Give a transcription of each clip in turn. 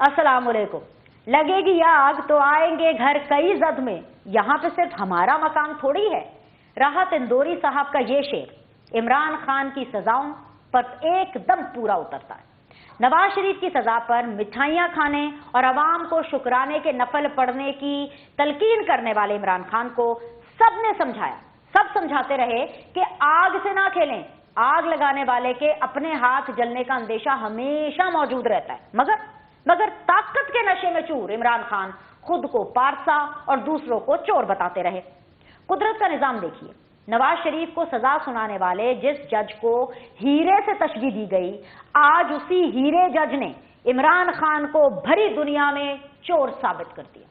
अस्सलाम वालेकुम। लगेगी आग तो आएंगे घर कई जद में, यहाँ पे सिर्फ हमारा मकान थोड़ी है। राहत इंदौरी साहब का ये शेर इमरान खान की सजाओं पर एकदम पूरा उतरता है। नवाज शरीफ की सजा पर मिठाइयां खाने और अवाम को शुक्राने के नफल पढ़ने की तलकीन करने वाले इमरान खान को सबने समझाया, सब समझाते रहे कि आग से ना खेलें, आग लगाने वाले के अपने हाथ जलने का अंदेशा हमेशा मौजूद रहता है। मगर ताकत के नशे में चूर इमरान खान खुद को पारसा और दूसरों को चोर बताते रहे। कुदरत का निजाम देखिए, नवाज शरीफ को सजा सुनाने वाले जिस जज को हीरे से तशबीह दी गई, आज उसी हीरे जज ने इमरान खान को भरी दुनिया में चोर साबित कर दिया।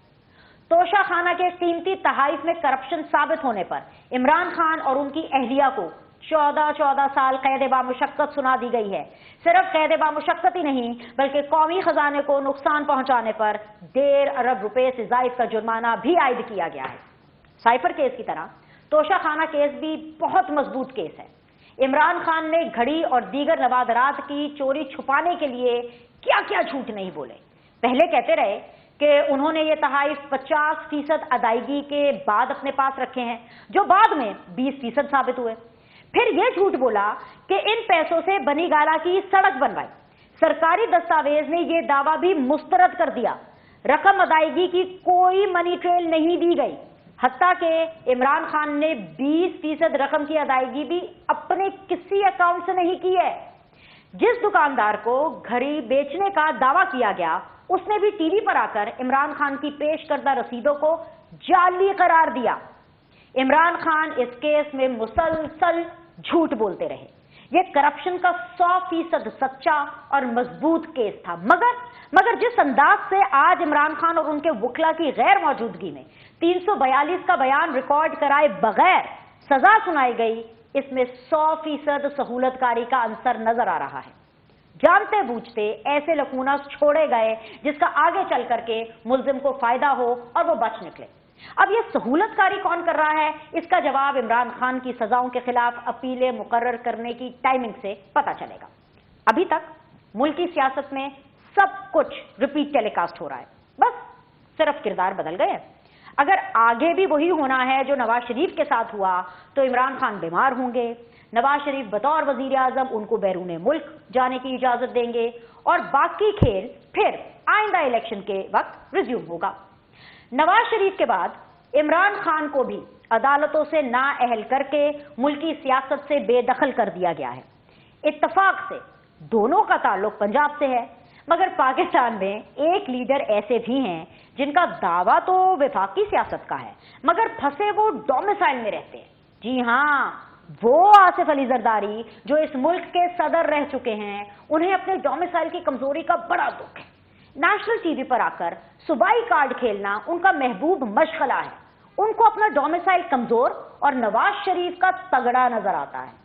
तोशा खाना के कीमती तहाइफ में करप्शन साबित होने पर इमरान खान और उनकी अहलिया को 14 साल कैद बामुशक्कत सुना दी गई है। सिर्फ कैद बामुशक्कत ही नहीं, बल्कि कौमी खजाने को नुकसान पहुंचाने पर 1.5 अरब रुपए से जायद का जुर्माना भी आयद किया गया है। साइफर केस की तरह तोशा खाना केस भी बहुत मजबूत केस है। इमरान खान ने घड़ी और दीगर नवादरात की चोरी छुपाने के लिए क्या क्या झूठ नहीं बोले। पहले कहते रहे कि उन्होंने ये तहाइफ 50% अदायगी के बाद अपने पास रखे हैं, जो बाद में 20% साबित हुए। फिर यह झूठ बोला कि इन पैसों से बनी गाला की सड़क बनवाई। सरकारी दस्तावेज ने यह दावा भी मुस्तरद कर दिया, रकम अदायगी की कोई मनी ट्रेल नहीं दी गई। हत्ता कि इमरान खान ने 20% रकम की अदायगी भी अपने किसी अकाउंट से नहीं की है। जिस दुकानदार को घड़ी बेचने का दावा किया गया, उसने भी टीवी पर आकर इमरान खान की पेश करदा रसीदों को जाली करार दिया। इमरान खान इस केस में मुसलसल झूठ बोलते रहे। यह करप्शन का 100% सच्चा और मजबूत केस था। मगर जिस अंदाज से आज इमरान खान और उनके वकला की गैर मौजूदगी में 342 का बयान रिकॉर्ड कराए बगैर सजा सुनाई गई, इसमें 100% सहूलतकारी का अंसर नजर आ रहा है। जानते बूझते ऐसे लकूना छोड़े गए जिसका आगे चल करके मुल्जिम को फायदा हो और वो बच निकले। अब यह सहूलतकारी कौन कर रहा है, इसका जवाब इमरान खान की सजाओं के खिलाफ अपीलें मुकर्रर करने की टाइमिंग से पता चलेगा। अभी तक मुल्क की सियासत में सब कुछ रिपीट टेलीकास्ट हो रहा है, बस सिर्फ किरदार बदल गए। अगर आगे भी वही होना है जो नवाज शरीफ के साथ हुआ, तो इमरान खान बीमार होंगे, नवाज शरीफ बतौर वजीर आजम उनको बैरून मुल्क जाने की इजाजत देंगे और बाकी खेल फिर आइंदा इलेक्शन के वक्त रिज्यूम होगा। नवाज शरीफ के बाद इमरान खान को भी अदालतों से नाअहल करके मुल्की सियासत से बेदखल कर दिया गया है। इत्तफाक से दोनों का ताल्लुक पंजाब से है, मगर पाकिस्तान में एक लीडर ऐसे भी हैं जिनका दावा तो वफाकी सियासत का है, मगर फंसे वो डोमिसाइल में रहते हैं। जी हाँ, वो आसिफ अली जरदारी जो इस मुल्क के सदर रह चुके हैं, उन्हें अपने डोमिसाइल की कमजोरी का बड़ा दुख है। नेशनल टीवी पर आकर सूबाई कार्ड खेलना उनका महबूब मशगला है। उनको अपना डोमिसाइल कमजोर और नवाज शरीफ का तगड़ा नजर आता है।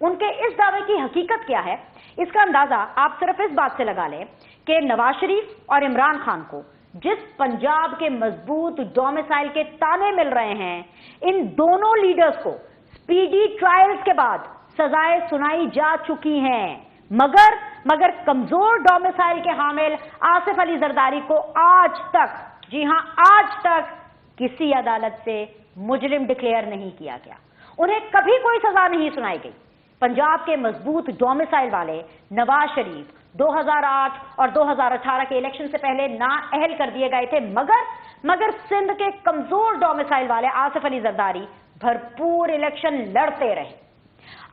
उनके इस दावे की हकीकत क्या है, इसका अंदाजा आप सिर्फ इस बात से लगा लें कि नवाज शरीफ और इमरान खान को जिस पंजाब के मजबूत डोमिसाइल के ताने मिल रहे हैं, इन दोनों लीडर्स को स्पीडी ट्रायल्स के बाद सजाएं सुनाई जा चुकी हैं। मगर कमजोर डोमिसाइल के हामिल आसिफ अली जरदारी को आज तक, जी हां आज तक, किसी अदालत से मुजरिम डिक्लेयर नहीं किया गया। उन्हें कभी कोई सजा नहीं सुनाई गई। पंजाब के मजबूत डोमिसाइल वाले नवाज शरीफ 2008 और 2018 के इलेक्शन से पहले नाअहल कर दिए गए थे, मगर सिंध के कमजोर डोमिसाइल वाले आसिफ अली जरदारी भरपूर इलेक्शन लड़ते रहे।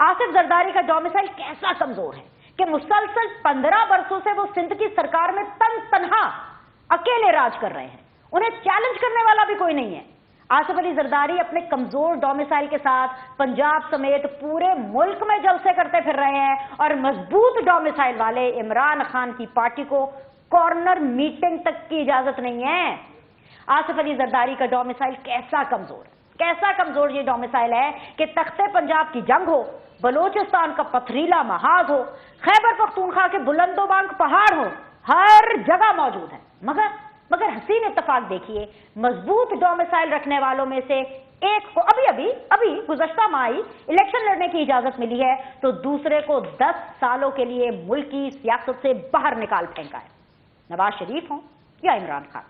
आसिफ जरदारी का डोमिसाइल कैसा कमजोर है कि मुसलसल 15 वर्षों से वो सिंध की सरकार में तन्हा अकेले राज कर रहे हैं। उन्हें चैलेंज करने वाला भी कोई नहीं है। आसिफ अली जरदारी अपने कमजोर डोमिसाइल के साथ पंजाब समेत पूरे मुल्क में जलसे करते फिर रहे हैं और मजबूत डोमिसाइल वाले इमरान खान की पार्टी को कॉर्नर मीटिंग तक की इजाजत नहीं है। आसिफ अली जरदारी का डोमिसाइल कैसा कमजोर ये डोमिसाइल है कि तख्ते पंजाब की जंग हो, बलोचिस्तान का पथरीला महाज हो, खैबर पख्तूनख्वा के बुलंदोबांग पहाड़ हो, हर जगह मौजूद है। मगर हसीन इत्तफाक देखिए, मजबूत डोमिसाइल रखने वालों में से एक को अभी गुज़श्ता माह इलेक्शन लड़ने की इजाजत मिली है, तो दूसरे को 10 सालों के लिए मुल्क की सियासत से बाहर निकाल फेंका है। नवाज शरीफ हों या इमरान खान,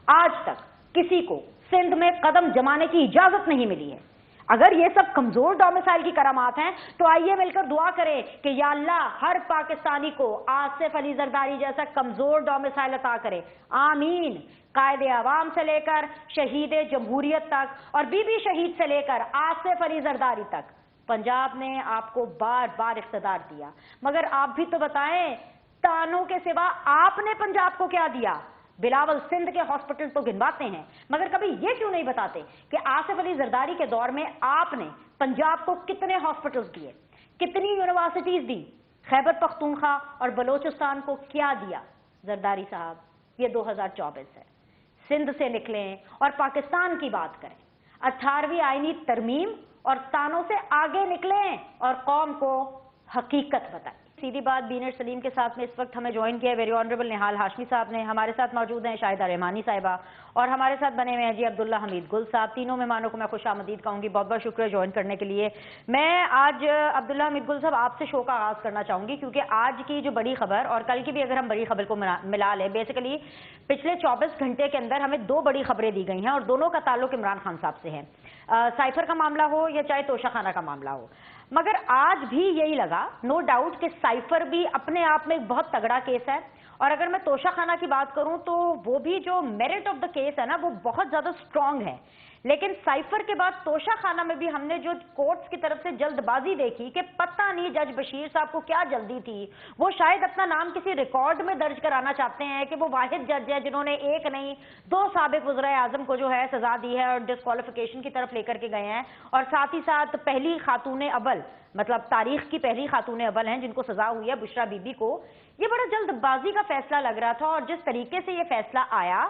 आज तक किसी को सिंध में कदम जमाने की इजाजत नहीं मिली है। अगर ये सब कमजोर डोमिसाइल की करामात हैं तो आइए मिलकर दुआ करें कि या अल्लाह हर पाकिस्तानी को आसिफ अली जरदारी जैसा कमजोर डोमिसाइल अता करे, आमीन। कायदे आवाम से लेकर शहीद जमहूरियत तक और बीबी शहीद से लेकर आसिफ अली जरदारी तक पंजाब ने आपको बार बार इख्तिदार दिया, मगर आप भी तो बताएं, तानों के सिवा आपने पंजाब को क्या दिया? बिलावल सिंध के हॉस्पिटल तो गिनवाते हैं, मगर कभी ये क्यों नहीं बताते कि आसिफ अली जरदारी के दौर में आपने पंजाब को कितने हॉस्पिटल्स दिए, कितनी यूनिवर्सिटीज दी, खैबर पख्तूनख्वा और बलोचिस्तान को क्या दिया? जरदारी साहब, ये 2024 है, सिंध से निकलें और पाकिस्तान की बात करें, 18वीं आईनी तरमीम और तानों से आगे निकलें और कौम को हकीकत बताएं। सीधी बात बीनर सलीम के साथ में इस वक्त हमें ज्वाइन किया है वेरी ऑनरेबल निहाल हाशमी साहब ने। हमारे साथ मौजूद हैं शाहिदा रहमानी साहिबा और हमारे साथ बने हुए हैं जी अब्दुल्ला हमीद गुल साहब। तीनों मेहमानों को मैं खुशामदीद कहूंगी, बहुत बहुत शुक्रिया ज्वाइन करने के लिए। मैं आज अब्दुल्ला हमीद गुल साहब आपसे शो का आगाज करना चाहूंगी, क्योंकि आज की जो बड़ी खबर और कल की भी अगर हम बड़ी खबर को मिला लें, बेसिकली पिछले 24 घंटे के अंदर हमें 2 बड़ी खबरें दी गई हैं और दोनों का ताल्लुक इमरान खान साहब से है। साइफर का मामला हो या चाहे तोशाखाना का मामला हो, मगर आज भी यही लगा नो डाउट कि साइफर भी अपने आप में एक बहुत तगड़ा केस है, और अगर मैं तोशाखाना की बात करूं तो वो भी जो मेरिट ऑफ द केस है ना वो बहुत ज्यादा स्ट्रांग है, लेकिन साइफर के बाद तोशाखाना में भी हमने जो कोर्ट्स की तरफ से जल्दबाजी देखी कि पता नहीं जज बशीर साहब को क्या जल्दी थी, वो शायद अपना नाम किसी रिकॉर्ड में दर्ज कराना चाहते हैं कि वो वाहिद जज है जिन्होंने एक नहीं 2 साबिक वज़ीर आज़म को जो है सजा दी है और डिस्क्वालिफिकेशन की तरफ लेकर के गए हैं, और साथ ही साथ पहली खातून अव्वल, मतलब तारीख की पहली खातून अव्वल हैं जिनको सजा हुई है, बुशरा बीबी को। ये बड़ा जल्दबाजी का फैसला लग रहा था और जिस तरीके से ये फैसला आया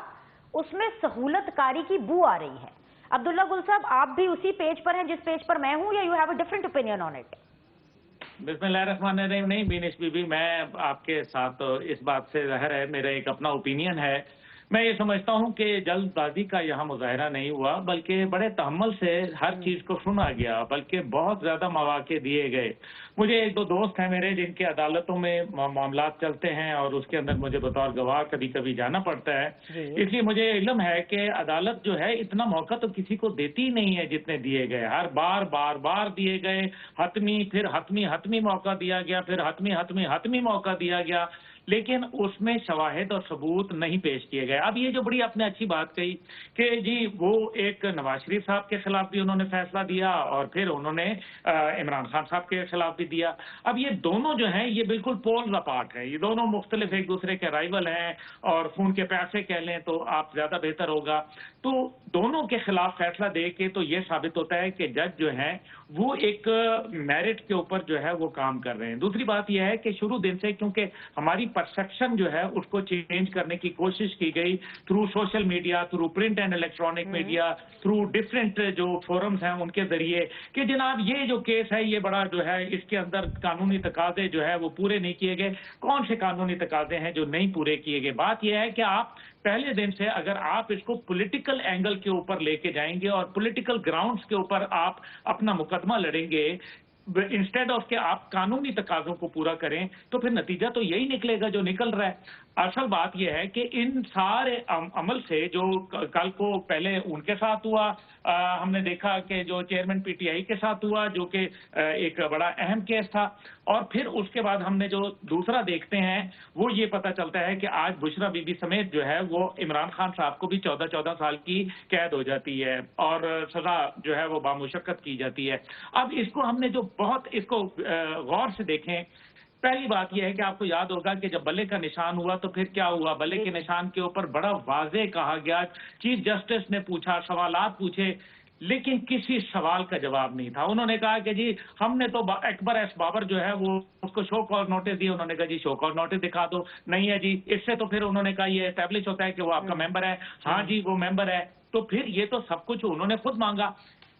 उसमें सहूलतकारी की बू आ रही है। अब्दुल्ला गुल साहब, आप भी उसी पेज पर हैं जिस पेज पर मैं हूं, या you have a different opinion on it? बिस्मिल्लाहिर्रहमानिर्रहीम। नहीं बीनिश बीबी, मैं आपके साथ इस बात से ज़ाहिर है मेरा एक अपना ओपिनियन है। मैं ये समझता हूँ कि जल्दबाजी का यहाँ मुजाहरा नहीं हुआ, बल्कि बड़े तहम्मुल से हर चीज को सुना गया, बल्कि बहुत ज्यादा मौके दिए गए। मुझे 1-2 दोस्त हैं मेरे जिनके अदालतों में मामला चलते हैं और उसके अंदर मुझे बतौर गवाह कभी कभी जाना पड़ता है, इसलिए मुझे इल्म है कि अदालत जो है इतना मौका तो किसी को देती नहीं है जितने दिए गए। हर बार दिए गए, हतमी, फिर हतमी मौका दिया गया, फिर हतमी मौका दिया गया, लेकिन उसमें शवाहिद और सबूत नहीं पेश किए गए। अब ये जो बड़ी आपने अच्छी बात कही कि जी वो एक नवाज शरीफ साहब के खिलाफ भी उन्होंने फैसला दिया और फिर उन्होंने इमरान खान साहब के खिलाफ भी दिया। अब ये दोनों जो हैं ये बिल्कुल पोल्स अपार्ट है, ये दोनों मुख्तलिफ एक दूसरे के राइवल हैं और खून के प्यासे कह लें तो आप ज्यादा बेहतर होगा। तो दोनों के खिलाफ फैसला दे के तो ये साबित होता है कि जज जो है वो एक मेरिट के ऊपर जो है वो काम कर रहे हैं। दूसरी बात यह है कि शुरू दिन से क्योंकि हमारी परसेप्शन जो है उसको चेंज करने की कोशिश की गई through social media, through print and electronic media, through different जो फोरम्स हैं उनके जरिए, कि जनाब ये जो केस है ये बड़ा जो है इसके अंदर कानूनी तकाजे जो है वो पूरे नहीं किए गए। कौन से कानूनी तकाजे हैं जो नहीं पूरे किए गए? बात यह है कि आप पहले दिन से अगर आप इसको पॉलिटिकल एंगल के ऊपर लेके जाएंगे और पॉलिटिकल ग्राउंड्स के ऊपर आप अपना मुकदमा लड़ेंगे इंस्टेड ऑफ के आप कानूनी तकाजों को पूरा करें, तो फिर नतीजा तो यही निकलेगा जो निकल रहा है। असल बात यह है कि इन सारे अमल से जो कल को पहले उनके साथ हुआ, हमने देखा कि जो चेयरमैन पीटीआई के साथ हुआ जो कि एक बड़ा अहम केस था, और फिर उसके बाद हमने जो दूसरा देखते हैं वो ये पता चलता है कि आज बुशरा बीबी समेत जो है वो इमरान खान साहब को भी 14 साल की कैद हो जाती है और सजा जो है वो बामुशक्कत की जाती है। अब इसको हमने जो बहुत इसको गौर से देखें, पहली बात यह है कि आपको याद होगा कि जब बल्ले का निशान हुआ तो फिर क्या हुआ, बल्ले के निशान के ऊपर बड़ा वाज़े कहा गया, चीफ जस्टिस ने पूछा, सवालात पूछे, लेकिन किसी सवाल का जवाब नहीं था। उन्होंने कहा कि जी हमने तो अकबर एस बाबर जो है वो उसको शो कॉज नोटिस दिया, उन्होंने कहा जी शो कॉज नोटिस दिखा दो, नहीं है जी। इससे तो फिर उन्होंने कहा ये एस्टेब्लिश होता है कि वो आपका मेंबर है, हाँ जी वो मेंबर है, तो फिर ये तो सब कुछ उन्होंने खुद मांगा।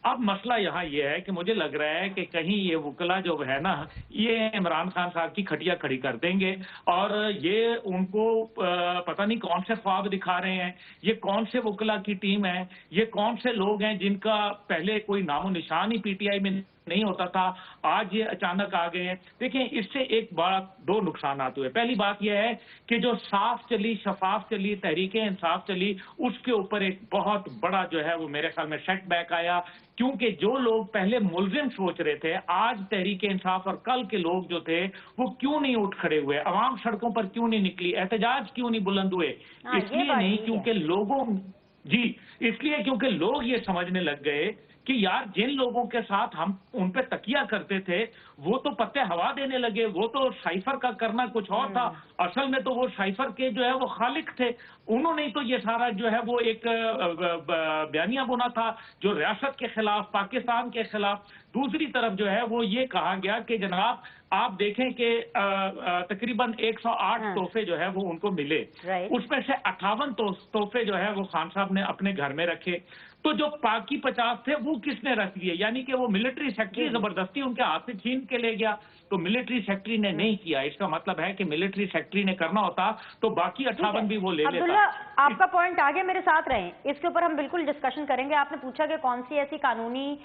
अब मसला यहाँ ये है कि मुझे लग रहा है कि कहीं ये वकला जो है ना ये इमरान खान साहब की खटिया खड़ी कर देंगे और ये उनको पता नहीं कौन से ख्वाब दिखा रहे हैं, ये कौन से वकला की टीम है, ये कौन से लोग हैं जिनका पहले कोई नामो निशान ही पीटीआई में نہیں ہوتا تھا، آج یہ اچانک آ گئے ہیں. دیکھیں اس سے ایک بڑا دو نقصانات ہوئے. پہلی بات یہ ہے کہ جو صاف چلی، شفاف چلی، تحریک انصاف چلی، اس کے اوپر ایک بہت بڑا جو ہے وہ میرے خیال میں سیٹ بیک آیا، کیونکہ جو لوگ پہلے ملزم سوچ رہے تھے آج تحریک انصاف اور کل کے لوگ جو تھے وہ کیوں نہیں اٹھ کھڑے ہوئے، عوام سڑکوں پر کیوں نہیں نکلی، احتجاج کیوں نہیں بلند ہوئے؟ اس لیے نہیں کیونکہ لوگوں اس لیے کیونکہ لوگ یہ سمجھنے لگ گئے کہ یار جن لوگوں کے ساتھ ہم ان پہ تکیہ کرتے تھے وہ تو پتے ہوا دینے لگے، وہ تو سائفر کا کرنا کچھ اور تھا، اصل میں تو وہ سائفر کے جو ہے وہ خالق تھے. انہوں نے تو یہ سارا جو ہے وہ ایک بیانیہ بنا تھا جو ریاست کے خلاف، پاکستان کے خلاف. دوسری طرف جو ہے وہ یہ کہا گیا کہ جناب آپ دیکھیں کہ تقریباً 108 تحفے جو ہے وہ ان کو ملے، اس میں سے 58 تحفے جو ہے وہ خان صاحب نے اپنے گھر میں رکھے. تو جو باقی 50 تھے وہ کس نے رکھ دیے؟ یعنی کہ وہ ملٹری سیکٹری زبردستی ان کے ہاتھ سے چھین کے لے گیا. تو ملٹری سیکٹری نے نہیں کیا. اس کا مطلب ہے کہ ملٹری سیکٹری نے کرنا ہوتا تو باقی 58 بھی وہ لے لیتا. عبداللہ آپ کا پوائنٹ آگے میرے ساتھ رہیں، اس کے اوپر ہم بالکل ڈسکشن کریں گے. آپ نے پوچھا کہ کون سی ایسی قانونی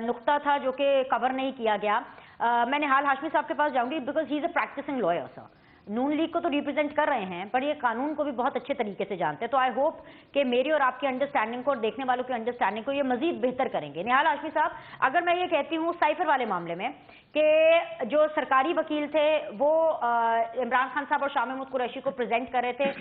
نقطہ تھا جو کہ کور نہیں کیا گیا. میں نہال ہاشمی صاحب کے پاس جاؤں گی because he is a practicing lawyer. Sir Noon league کو تو ریپرزینٹ کر رہے ہیں پر یہ قانون کو بھی بہت اچھے طریقے سے جانتے ہیں. تو آئی ہوپ کہ میری اور آپ کی انڈرسٹینڈنگ کو اور دیکھنے والوں کی انڈرسٹینڈنگ کو یہ مزید بہتر کریں گے. نہال ہاشمی صاحب، اگر میں یہ کہتی ہوں سائفر والے معاملے میں کہ جو سرکاری وکیل تھے وہ عمران خان صاحب اور شاہ محمود قریشی کو پریزنٹ کر رہے تھے،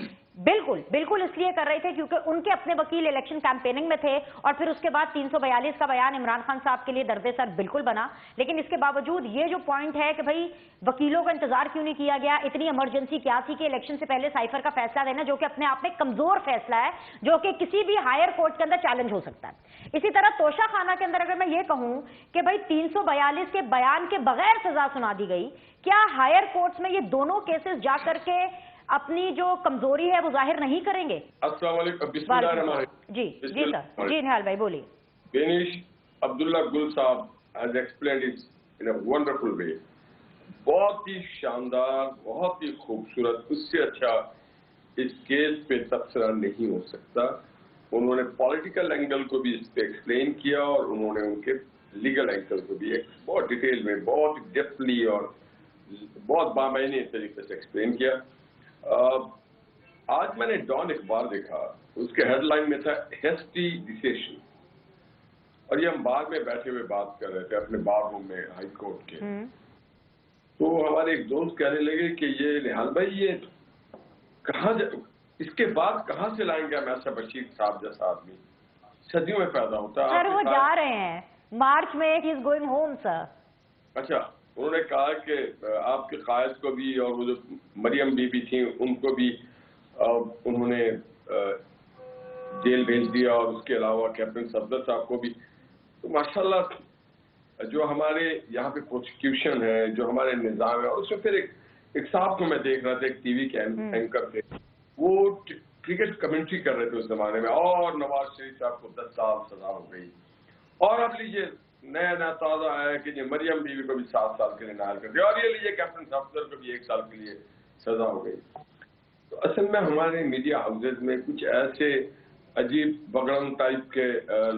بالکل اس لیے کر رہے تھے کیونکہ ان کے اپنے وکیل الیکشن کیمپیننگ میں تھے، اور پھر اس کے بعد 342 کا بیان عمران خان صاحب کے لیے درد سر بالکل بنا. لیکن اس کے باوجود یہ جو پوائنٹ ہے کہ بھائی وکیلوں کا انتظار کیوں نہیں کیا گیا، اتنی ایمرجنسی کیا تھی کہ الیکشن سے پہلے سائفر کا فیصلہ دینا، جو کہ اپنے آپ میں کمزور فیصلہ ہے جو کہ کسی بھی ہائر کورٹ کے اندر چیلنج ہو سکتا ہے. اسی طرح توشہ خانہ کے اندر اگر میں یہ کہوں کہ بھائی 342 کے بیان کے بغیر سزا سنا دی گئی، کیا ہائر کورٹس میں یہ دونوں کیسز جا کر کے اپنی جو کمزوری ہے وہ ظاہر نہیں کریں گے؟ السلام علیکم. بسم اللہ الرحمن الرحیم. جی سر. جی نہال بھائی بولیے. بینش عبداللہ گل صاحب has explained it in a wonderful way. بہت ہی شاندار، بہت ہی خوبصورت، اس سے اچھا اس کیس پہ تبصرہ نہیں ہو سکتا. انہوں نے پولیٹیکل اینگل کو بھی اس پہ ایکسپلین کیا اور انہوں نے ان کے لیگل اینگل کو بھی بہت ڈیٹیل میں، بہت ڈیپلی اور بہت بامعنی طریقے سے ایکسپلین کیا. آج میں نے ڈان اخبار دیکھا، اس کے ہیڈ لائن میں تھا ہیسٹی ڈیسیشن، اور یہ ہم بعد میں بیٹھے ہوئے بات کر رہے تھے اپنے بار روم میں ہائی کورٹ کے. تو ہمارے ایک دوست کہنے لگے کہ یہ نہال بھائی یہ کہاں اس کے بعد کہاں سے لائیں گے ہم ایسا بشیر صاحب جیسا آدمی؟ صدیوں میں پیدا ہوتا ہے. سر وہ جا رہے ہیں مارچ میں، ہی از گوئنگ ہوم سر. اچھا، انہوں نے کہا کہ آپ کے قائد کو بھی اور وہ جو مریم بی بی تھیں ان کو بھی انہوں نے جیل بھیج دیا، اور اس کے علاوہ کیپٹن صفدر صاحب کو بھی. تو ماشاءاللہ جو ہمارے یہاں پہ پروسیکیوشن ہے، جو ہمارے نظام ہے، اس میں پھر ایک صاحب کو میں دیکھ رہا تھا، ایک ٹی وی کے اینکر تھے، وہ کرکٹ کمنٹری کر رہے تھے اس زمانے میں، اور نواز شریف صاحب کو 10 سال سزا ہو گئی. اور اب لیجیے نیا تازہ ہے کہ مریم بیوی کو بھی 7 سال کے لیے نائل کر دیا، اور یہ لیجیے کیپٹن صفدر کو بھی 1 سال کے لیے سزا ہو گئی. تو اصل میں ہمارے میڈیا ہاؤسز میں کچھ ایسے عجیب بگڑن ٹائپ کے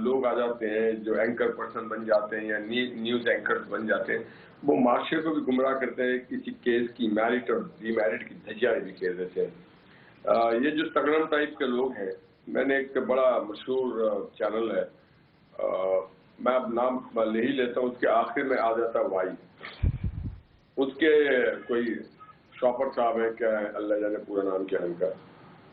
لوگ آ جاتے ہیں جو اینکر پرسن بن جاتے ہیں یا نیوز اینکرز بن جاتے ہیں. وہ معاشرے کو بھی گمراہ کرتے ہیں، کسی کیس کی میرٹ اور ڈی میرٹ کی دھجیاں بھی کھیل دیتے ہیں. یہ جو تگڑن ٹائپ کے لوگ ہیں، میں نے ایک بڑا مشہور چینل ہے، میں اب نام لے ہی لیتا ہوں، اس کے آخر میں آ جاتا وائی. اس کے کوئی شاپر صاحب ہیں، کیا ہے اللہ جانے پورا نام کیا ہے ان کا،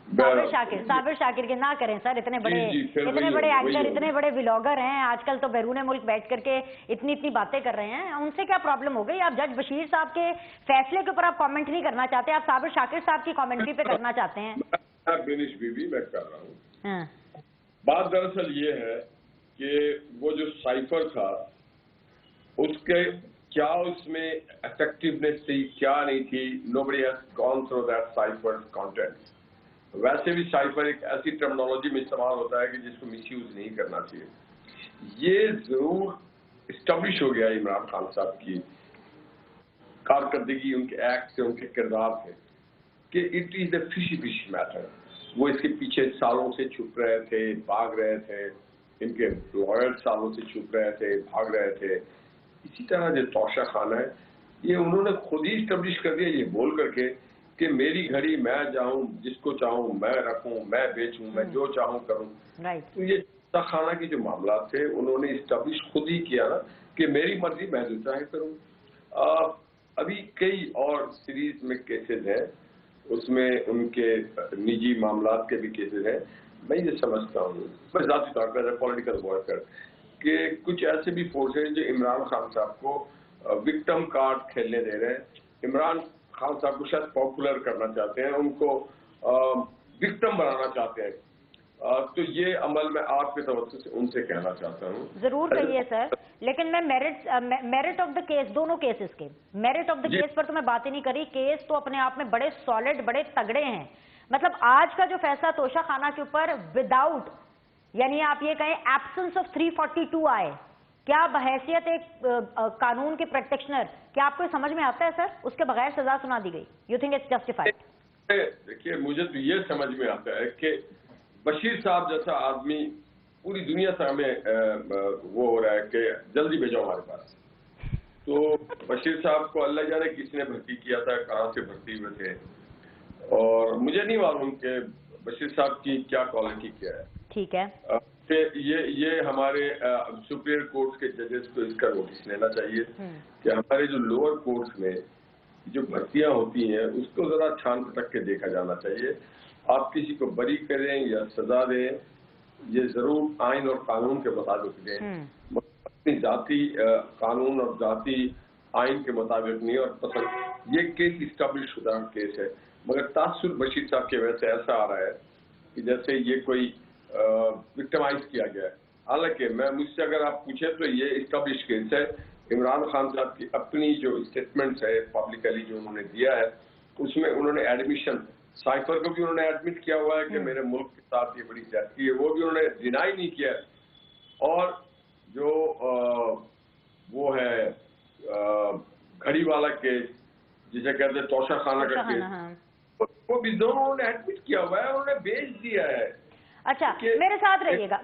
صابر شاکر کے نہ کریں سر. اتنے بڑے اینکر، اتنے بڑے ولاگر ہیں آج کل تو بیرون ملک بیٹھ کر کے اتنی باتیں کر رہے ہیں. ان سے کیا پرابلم ہو گئی؟ آپ جج بشیر صاحب کے فیصلے کے اوپر آپ کامنٹ نہیں کرنا چاہتے، آپ صابر شاکر صاحب کی کامنٹری پہ کرنا چاہتے ہیں. بینش بی بی میں کر رہا ہوں. بات دراصل یہ ہے کہ وہ جو سائفر تھا اس کے کیا اس میں افیکٹونیس تھی، کیا نہیں تھی. nobody has gone through that cipher content. ویسے بھی سائفر ایک ایسی ٹرمنالوجی میں استعمال ہوتا ہے کہ جس کو مس یوز نہیں کرنا چاہیے. یہ ضرور اسٹیبلش ہو گیا عمران خان صاحب کی کارکردگی، ان کے ایکٹ سے، ان کے کردار سے، کہ اٹ از اے فشی میٹر. وہ اس کے پیچھے سالوں سے چھپ رہے تھے، بھاگ رہے تھے، ان کے لائر سالوں سے چھپ رہے تھے، بھاگ رہے تھے. اسی طرح جو توشہ خانہ ہے یہ انہوں نے خود ہی اسٹیبلش کر دیا یہ بول کر کے کہ میری گھڑی میں جاؤں جس کو چاہوں میں رکھوں میں بیچوں میں جو چاہوں کروں. تو یہ توشہ خانہ کے جو معاملات تھے انہوں نے اسٹیبلش خود ہی کیا نا کہ میری مرضی میں جو چاہے کروں. ابھی کئی اور سیریز میں کیسز ہیں اس میں ان کے نجی معاملات کے بھی کیسز ہیں. میں یہ سمجھتا ہوں میں ذاتی طور پر پولیٹیکل ورکر کہ کچھ ایسے بھی فورس ہیں جو عمران خان صاحب کو وکٹم کارڈ کھیلنے دے رہے ہیں. عمران خان صاحب کو شاید پاپولر کرنا چاہتے ہیں ان کو وکٹم بنانا چاہتے ہیں. تو یہ عمل میں آپ کے توسط سے ان سے کہنا چاہتا ہوں. ضرور کہیے سر, لیکن میں میرٹ آف دا کیس دونوں کیسز کے میرٹ آف دا کیس پر تو میں بات ہی نہیں کری. کیس تو اپنے آپ میں بڑے سالڈ بڑے تگڑے ہیں. مطلب آج کا جو فیصلہ توشہ خانہ کے اوپر وداؤٹ یعنی آپ یہ کہیں ایبسنس آف 342 آئے, کیا بحیثیت ایک قانون کے پریکٹیشنر کیا آپ کو سمجھ میں آتا ہے سر اس کے بغیر سزا سنا دی گئی؟ You think it's justified? دیکھیے مجھے تو یہ سمجھ میں آتا ہے کہ بشیر صاحب جیسا آدمی پوری دنیا سے ہمیں وہ ہو رہا ہے کہ جلدی بھیجو ہمارے پاس. تو بشیر صاحب کو اللہ جانے کس نے بھرتی کیا تھا, کہاں سے بھرتی ہوئے تھے, اور مجھے نہیں معلوم کہ بشیر صاحب کی کیا کوالٹی کیا ہے. ٹھیک ہے, کہ یہ ہمارے سپیریئر کورٹس کے ججز کو اس کا نوٹس لینا چاہیے کہ ہمارے جو لوور کورٹس میں جو بھرتیاں ہوتی ہیں اس کو ذرا چھان پٹک کے دیکھا جانا چاہیے. آپ کسی کو بری کریں یا سزا دیں یہ ضرور آئین اور قانون کے مطابق دیں, اپنی ذاتی قانون اور ذاتی آئین کے مطابق نہیں. اور پسند یہ کیس اسٹیبلش شدہ کیس ہے, مگر تاثر بشیر صاحب کی وجہ سے ایسا آ رہا ہے کہ جیسے یہ کوئی وکٹمائز کیا گیا ہے. حالانکہ مجھ سے اگر آپ پوچھیں تو یہ اسٹیبلش کیس ہے. عمران خان صاحب کی اپنی جو اسٹیٹمنٹس ہے پبلکلی جو انہوں نے دیا ہے اس میں انہوں نے ایڈمیشن سائفر کو بھی انہوں نے ایڈمٹ کیا ہوا ہے کہ میرے ملک کے ساتھ یہ بڑی زیادتی ہے, وہ بھی انہوں نے ڈینائی نہیں کیا ہے. اور جو وہ ہے گھڑی والا کیس جسے کہتے ہیں توشہ خانہ کا کیس وہ بھی دونوں نے ایڈمٹ کیا ہوا ہے, انہوں نے بیچ دیا ہے. اچھا میرے ساتھ رہیے گا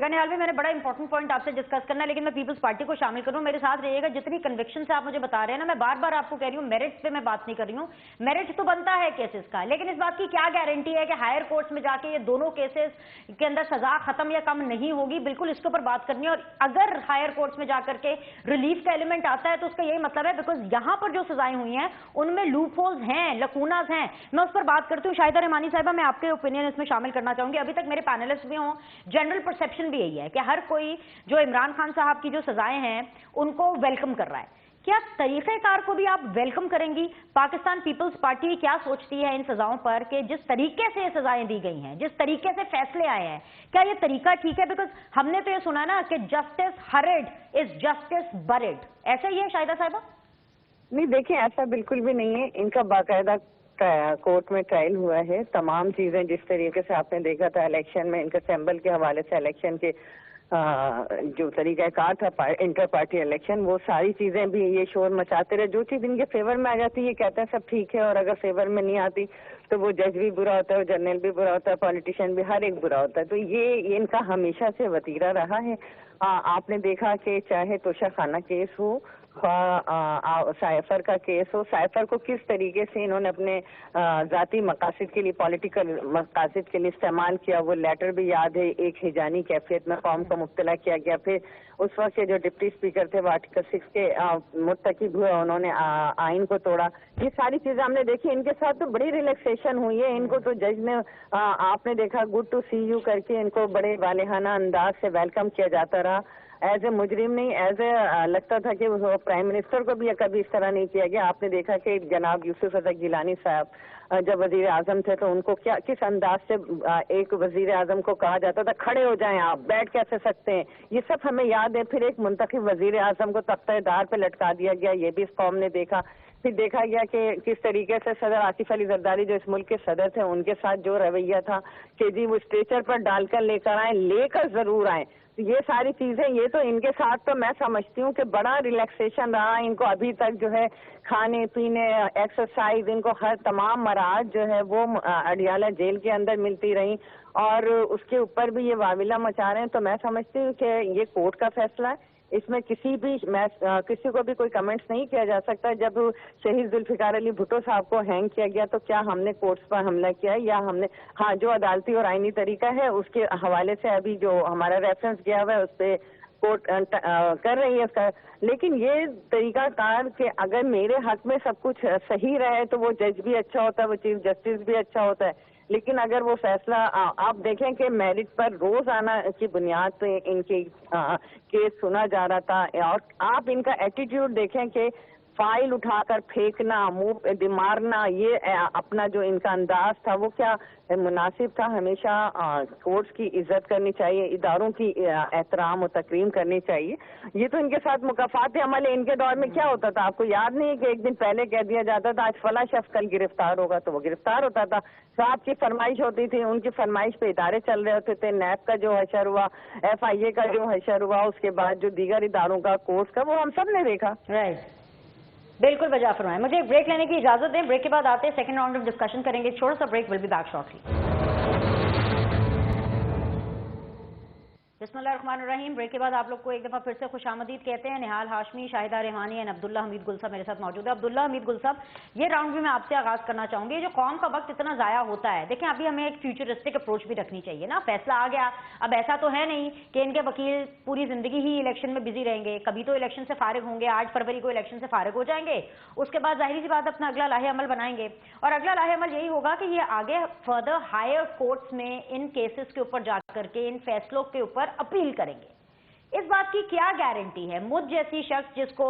نہال بھائی, میں نے بڑا امپورٹنٹ پوائنٹ آپ سے ڈسکس کرنا ہے لیکن میں پیپلز پارٹی کو شامل کروں. میرے ساتھ رہیے گا, جتنی کنوکشن سے آپ مجھے بتا رہے ہیں نا, میں بار بار آپ کو کہہ رہی ہوں میرٹ پہ میں بات نہیں کر رہی ہوں. میرٹ تو بنتا ہے کیسز کا, لیکن اس بات کی کیا گارنٹی ہے کہ ہائر کورٹس میں جا کے یہ دونوں کیسز کے اندر سزا ختم یا کم نہیں ہوگی؟ بالکل اس کے اوپر بات کرنی ہے. اور اگر ہائر کورٹس میں جا کر کے ریلیف کا ایلیمنٹ آتا ہے تو اس کا یہی مطلب ہے بیکاز یہاں پر جو سزائیں ہوئی ہیں ان میں لوپ ہولز ہیں, لکوناز ہیں. میں اس پر بات کرتی ہوں. شاہدہ رحمانی صاحبہ, میں آپ کے اوپینین اس میں شامل کرنا چاہوں گی. ابھی تک میرے پینلسٹ بھی ہوں, جنرل پرسپشن بھی یہی ہے کہ ہر کوئی جو عمران خان صاحب کی جو سزائیں ہیں ان کو ویلکم کر رہا ہے. کیا طریقہ کار کو بھی آپ ویلکم کریں گی؟ پاکستان پیپلز پارٹی کیا سوچتی ہے ان سزاؤں پر کہ جس طریقے سے یہ سزائیں دی گئی ہیں, جس طریقے سے فیصلے آئے ہیں, کیا یہ طریقہ ٹھیک ہے؟ بیکاز ہم نے تو یہ سنا نا کہ justice heard is justice bird, ایسا ہی ہے شاہدہ صاحبہ؟ نہیں دیکھیں, ایسا بالکل بھی نہیں ہے. ان کا باقاعدہ کورٹ میں ٹرائل ہوا ہے. تمام چیزیں جس طریقے سے آپ نے دیکھا تھا الیکشن میں ان کے سیمبل کے حوالے سے الیکشن کے جو طریقہ کار تھا انٹر پارٹی الیکشن, وہ ساری چیزیں بھی یہ شور مچاتے رہے. جو چیز ان کے فیور میں آ جاتی یہ کہتے ہیں سب ٹھیک ہے, اور اگر فیور میں نہیں آتی تو وہ جج بھی برا ہوتا ہے, جنرل بھی برا ہوتا ہے, پولیٹیشین بھی, ہر ایک برا ہوتا ہے. تو یہ ان کا ہمیشہ سے وتیرہ رہا ہے. آپ نے دیکھا کہ چاہے توشہ خانہ کیس ہو, سائفر کا کیس ہو, سائفر کو کس طریقے سے انہوں نے اپنے ذاتی مقاصد کے لیے, پولیٹیکل مقاصد کے لیے استعمال کیا. وہ لیٹر بھی یاد ہے, ایک ہجانی کیفیت میں قوم کو مبتلا کیا گیا. پھر اس وقت کے جو ڈپٹی اسپیکر تھے وہ آرٹیکل 6 کے مرتکب ہوئے, انہوں نے آئین کو توڑا. یہ ساری چیزیں ہم نے دیکھی. ان کے ساتھ تو بڑی ریلیکسیشن ہوئی ہے. ان کو تو جج نے آپ نے دیکھا گڈ ٹو سی یو کر کے ان کو بڑے والہانہ انداز سے ویلکم کیا جاتا رہا. ایز اے مجرم نہیں, ایز اے لگتا تھا کہ وہ پرائم منسٹر کو بھی کبھی اس طرح نہیں کیا گیا. آپ نے دیکھا کہ جناب یوسف رضا گیلانی صاحب جب وزیر اعظم تھے تو ان کو کس انداز سے ایک وزیر اعظم کو کہا جاتا تھا کھڑے ہو جائیں, آپ بیٹھ کیسے سکتے ہیں, یہ سب ہمیں یاد ہے. پھر ایک منتخب وزیر اعظم کو تختہ دار پہ لٹکا دیا گیا, یہ بھی اس قوم نے دیکھا. پھر دیکھا گیا کہ کس طریقے سے صدر آصف علی زرداری جو اس ملک کے صدر تھے ان کے ساتھ جو رویہ تھا کہ جی وہ اسٹریچر پر ڈال کر لے کر آئیں, لے کر ضرور آئیں. یہ ساری چیزیں, یہ تو ان کے ساتھ تو میں سمجھتی ہوں کہ بڑا ریلیکسیشن رہا. ان کو ابھی تک جو ہے کھانے پینے, ایکسرسائز, ان کو ہر تمام مراحت جو ہے وہ اڈیالہ جیل کے اندر ملتی رہیں, اور اس کے اوپر بھی یہ واویلا مچا رہے ہیں. تو میں سمجھتی ہوں کہ یہ کورٹ کا فیصلہ ہے. اس میں کسی کو بھی کوئی کمنٹس نہیں کیا جا سکتا. جب شہید ذوالفقار علی بھٹو صاحب کو ہینگ کیا گیا تو کیا ہم نے کورٹس پر حملہ کیا یا ہم نے, ہاں جو عدالتی اور آئینی طریقہ ہے اس کے حوالے سے ابھی جو ہمارا ریفرنس گیا ہوا ہے اس پہ کورٹ کر رہی ہے اس کا. لیکن یہ طریقہ کار کہ اگر میرے حق میں سب کچھ صحیح رہے تو وہ جج بھی اچھا ہوتا ہے, وہ چیف جسٹس بھی اچھا ہوتا ہے, لیکن اگر وہ فیصلہ آپ دیکھیں کہ میرٹ پر روزانہ کی بنیاد پہ ان کے کیس سنا جا رہا تھا, اور آپ ان کا ایٹیٹیوڈ دیکھیں کہ فائل اٹھا کر پھینکنا, منہ مارنا, یہ اپنا جو ان کا انداز تھا وہ کیا مناسب تھا؟ ہمیشہ کورٹس کی عزت کرنی چاہیے, اداروں کی احترام و تکریم کرنی چاہیے. یہ تو ان کے ساتھ مکافات عمل ہے. ان کے دور میں کیا ہوتا تھا آپ کو یاد نہیں ہے کہ ایک دن پہلے کہہ دیا جاتا تھا آج فلاں شخص کل گرفتار ہوگا تو وہ گرفتار ہوتا تھا. صاحب کی فرمائش ہوتی تھی, ان کی فرمائش پہ ادارے چل رہے ہوتے تھے. نیب کا جو حشر ہوا, FIA کا جو حشر ہوا, اس کے بعد جو دیگر اداروں کا کورس کا, وہ ہم سب نے دیکھا. بالکل بجا فرمائیں. مجھے ایک بریک لینے کی اجازت دیں, بریک کے بعد آتے ہیں سیکنڈ راؤنڈ میں ڈسکشن کریں گے. چھوٹا سا break, will be back shortly. بسم اللہ الرحمن الرحیم. بریک کے بعد آپ لوگ کو ایک دفعہ پھر سے خوش آمدید کہتے ہیں. نہال ہاشمی, شاہدہ ریحانی اور عبداللہ حمید گل صاحب میرے ساتھ موجود ہے. عبداللہ حمید گل صاحب, یہ راؤنڈ بھی میں آپ سے آغاز کرنا چاہوں گی. جو قوم کا وقت اتنا ضائع ہوتا ہے, دیکھیں ابھی ہمیں ایک فیوچرسٹک اپروچ بھی رکھنی چاہیے نا. فیصلہ آ گیا, اب ایسا تو ہے نہیں کہ ان کے وکیل پوری زندگی ہی الیکشن میں بزی رہیں گے. کبھی تو الیکشن سے فارغ ہوں گے, 8 فروری کو الیکشن سے فارغ ہو جائیں گے, اس کے بعد ظاہری سی بات اپنا اگلا لاہے عمل بنائیں گے. اور اگلا لاہے عمل یہی ہوگا کہ یہ آگے فردر ہائر کورٹس میں ان کیسز کے اوپر جا کر کے ان فیصلوں کے اوپر اپیل کریں گے. اس بات کی کیا گارنٹی ہے؟ مجھ جیسی شخص جس کو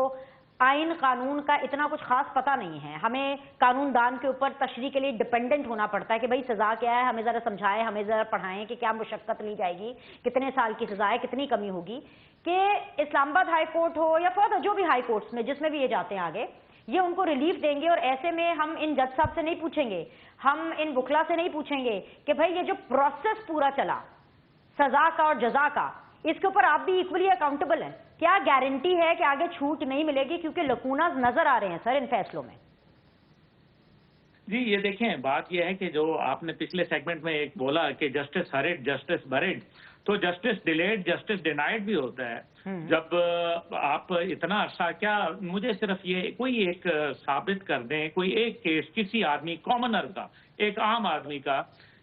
آئین قانون کا اتنا کچھ خاص پتہ نہیں ہے, ہمیں قانون دان کے اوپر تشریح کے لیے ڈیپینڈنٹ ہونا پڑتا ہے کہ بھئی سزا کیا ہے, ہمیں ذرا سمجھائیں, ہمیں ذرا پڑھائیں کہ کیا مشقت لی جائے گی, کتنے سال کی سزا ہے, کتنی کمی ہوگی. کہ اسلام آباد ہائی کورٹ ہو یا فردر جو بھی ہائی کورٹس میں جس میں بھی یہ جاتے ہیں آگے, یہ ان کو ریلیف دیں گے. اور ایسے میں ہم ان جج صاحب سے نہیں پوچھیں گے, ہم ان وکلا سے نہیں پوچھیں گے کہ بھئی یہ جو پروسیس پورا چلا سزا کا اور جزا کا, اس کے اوپر آپ بھی ایکولی اکاؤنٹیبل ہیں. کیا گارنٹی ہے کہ آگے چھوٹ نہیں ملے گی؟ کیونکہ لکوناز نظر آ رہے ہیں سر ان فیصلوں میں. جی یہ دیکھیں, بات یہ ہے کہ جو آپ نے پچھلے سیگمنٹ میں ایک بولا کہ جسٹس ہرڈ جسٹس برڈ, تو جسٹس ڈیلیڈ جسٹس ڈینائڈ بھی ہوتا ہے. جب آپ اتنا عرصہ, کیا مجھے صرف یہ کوئی ایک ثابت کر دیں, کوئی ایک کیس کسی آدمی کامنر کا, ایک عام آدمی کا,